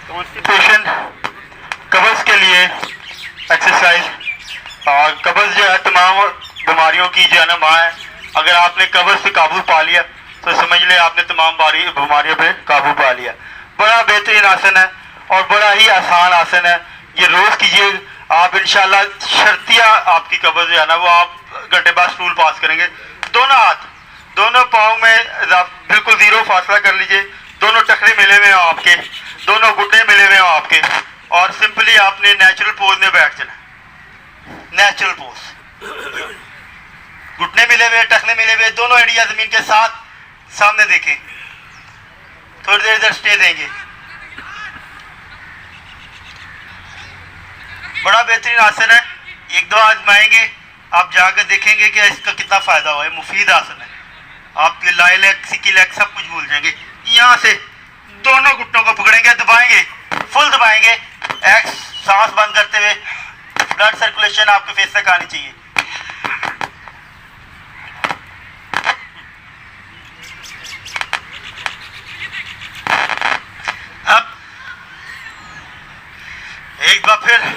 Constipation, कब्ज़ के लिए एक्सरसाइज। और कब्ज़ जो है तमाम बीमारियों की जो है ना माँ है। अगर आपने कब्ज़ पे काबू पा लिया तो समझ ले आपने तमाम बीमारियों पे काबू पा लिया। बड़ा बेहतरीन आसन है और बड़ा ही आसान आसन है, ये रोज़ कीजिए आप, इंशाल्लाह शर्तिया आपकी कब्ज़ जो है ना वो आप घंटे बाद स्टूल पास करेंगे। दोनों हाथ दोनों पाँव में बिल्कुल ज़ीरो फासला कर लीजिए, दोनों टखने मिले हुए हों आपके, दोनों घुटने मिले हुए हों आपके, और सिंपली आपने नेचुरल पोज में बैठ जाना। नेचुरल पोज, घुटने मिले हुए, टखने मिले हुए, दोनों एड़िया जमीन के साथ सामने देखें। थोड़ी देर इधर स्टे देंगे। बड़ा बेहतरीन आसन है, एक दो आजमाएंगे, आप जाकर देखेंगे कि इसका कितना फायदा हुआ है। मुफीद आसन है, आपके लाई लेग, सिकी लेग सब कुछ भूल जाएंगे। यहाँ से दोनों घुटनों को पकड़ेंगे, दबाएंगे, फुल दबाएंगे, सांस बंद करते हुए। ब्लड सर्कुलेशन आपके फेस तक आनी चाहिए। अब एक बार फिर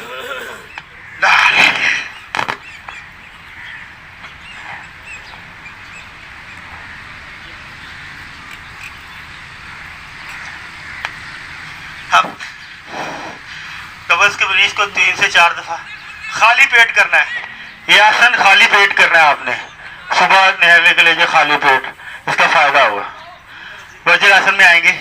कब्ज़ के मरीज को 3 से 4 दफा खाली पेट करना है। ये आसन खाली पेट करना है आपने, सुबह नहरने के लिए जो खाली पेट, इसका फायदा होगा। वज्रासन में आएंगे।